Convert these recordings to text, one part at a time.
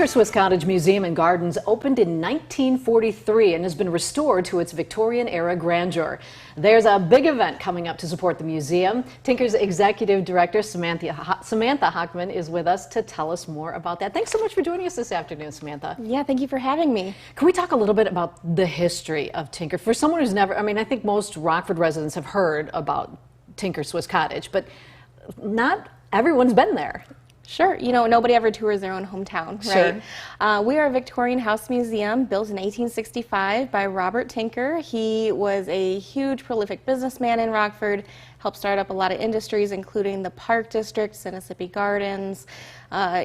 Swiss Cottage Museum and Gardens opened in 1943 and has been restored to its Victorian-era grandeur. There's a big event coming up to support the museum. Tinker's Executive Director Samantha Hochmann is with us to tell us more about that. Thanks so much for joining us this afternoon, Samantha. Yeah, thank you for having me. Can we talk a little bit about the history of Tinker? For someone who's never, I think most Rockford residents have heard about Tinker Swiss Cottage, but not everyone's been there. Sure. You know, nobody ever tours their own hometown, right? Sure. We are a Victorian house museum built in 1865 by Robert Tinker. He was a huge, prolific businessman in Rockford, helped start up a lot of industries, including the Park District, Mississippi Gardens.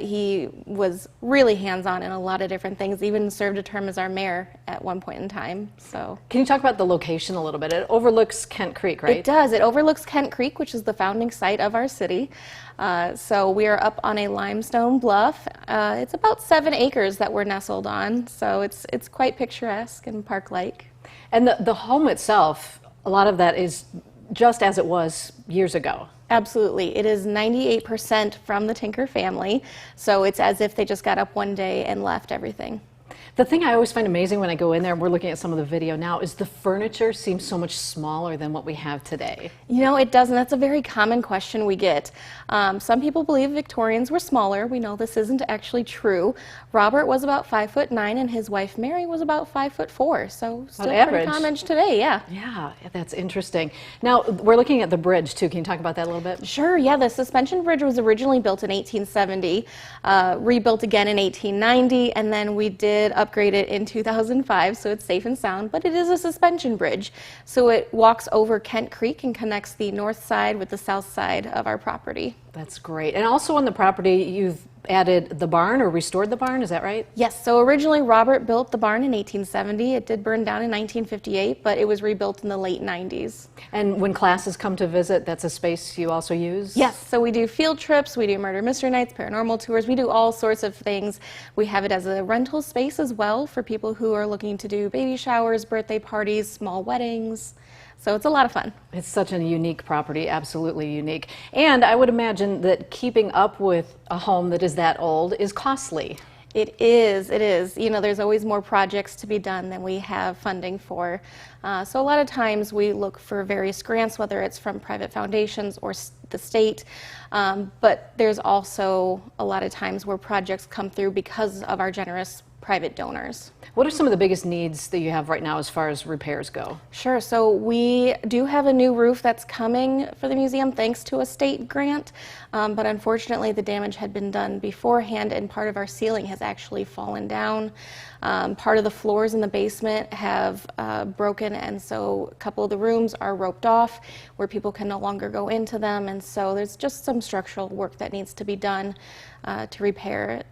He was really hands-on in a lot of different things, even served a term as our mayor at one point in time. So, can you talk about the location a little bit? It overlooks Kent Creek, right? It does. It overlooks Kent Creek, which is the founding site of our city. So we are up on a limestone bluff. It's about 7 acres that we're nestled on, so it's quite picturesque and park-like. And the home itself, a lot of that is just as it was years ago. Absolutely. It is 98% from the Tinker family, so it's as if they just got up one day and left everything. The thing I always find amazing when I go in there, and we're looking at some of the video now, is the furniture seems so much smaller than what we have today. You know, it does, and that's a very common question we get. Some people believe Victorians were smaller. We know this isn't actually true. Robert was about 5'9", and his wife Mary was about 5'4", so still pretty common today, yeah. Yeah, that's interesting. Now, we're looking at the bridge, too. Can you talk about that a little bit? Sure, yeah. The suspension bridge was originally built in 1870, rebuilt again in 1890, and then we did upgrade it in 2005, so it's safe and sound, but it is a suspension bridge. So it walks over Kent Creek and connects the north side with the south side of our property. That's great. And also on the property, you've added the barn or restored the barn, is that right? Yes, so originally Robert built the barn in 1870. It did burn down in 1958, but it was rebuilt in the late 90s. And when classes come to visit, that's a space you also use? Yes, so we do field trips, we do murder mystery nights, paranormal tours, we do all sorts of things. We have it as a rental space as well for people who are looking to do baby showers, birthday parties, small weddings. So it's a lot of fun. It's such a unique property, absolutely unique. And I would imagine that keeping up with a home that is that old is costly. It is. You know, there's always more projects to be done than we have funding for. So a lot of times we look for various grants, whether it's from private foundations or the state, but there's also a lot of times where projects come through because of our generous private donors. What are some of the biggest needs that you have right now as far as repairs go? Sure, so we do have a new roof that's coming for the museum thanks to a state grant, but unfortunately the damage had been done beforehand and part of our ceiling has actually fallen down. Part of the floors in the basement have broken, and so a couple of the rooms are roped off where people can no longer go into them, and so there's just some structural work that needs to be done to repair it.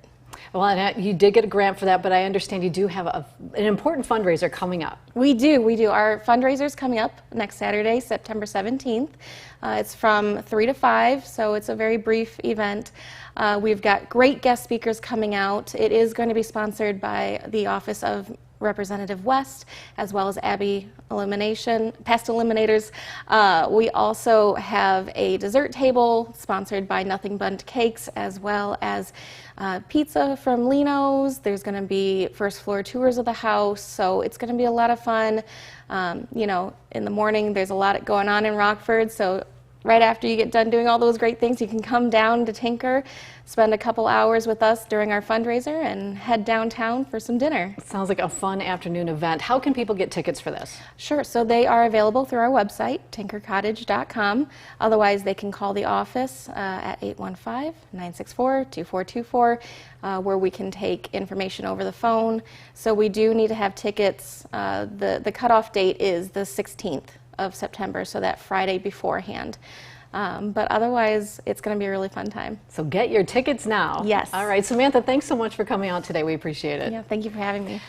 Well, and you did get a grant for that, but I understand you do have an important fundraiser coming up. We do. Our fundraiser is coming up next Saturday, September 17th. It's from 3 to 5, so it's a very brief event. We've got great guest speakers coming out. It is going to be sponsored by the Office of Representative West, as well as Abbey Past Eliminators. We also have a dessert table sponsored by Nothing But Cakes, as well as pizza from Lino's. There's going to be first floor tours of the house, so it's going to be a lot of fun. You know, in the morning there's a lot going on in Rockford, so right after you get done doing all those great things, you can come down to Tinker, spend a couple hours with us during our fundraiser, and head downtown for some dinner. It sounds like a fun afternoon event. How can people get tickets for this? Sure, so they are available through our website, tinkercottage.com. Otherwise, they can call the office at 815-964-2424, where we can take information over the phone. So we do need to have tickets. The cutoff date is the 16th of September, so that Friday beforehand. But otherwise, it's going to be a really fun time. So get your tickets now. Yes. All right, Samantha, thanks so much for coming out today. We appreciate it. Yeah, thank you for having me.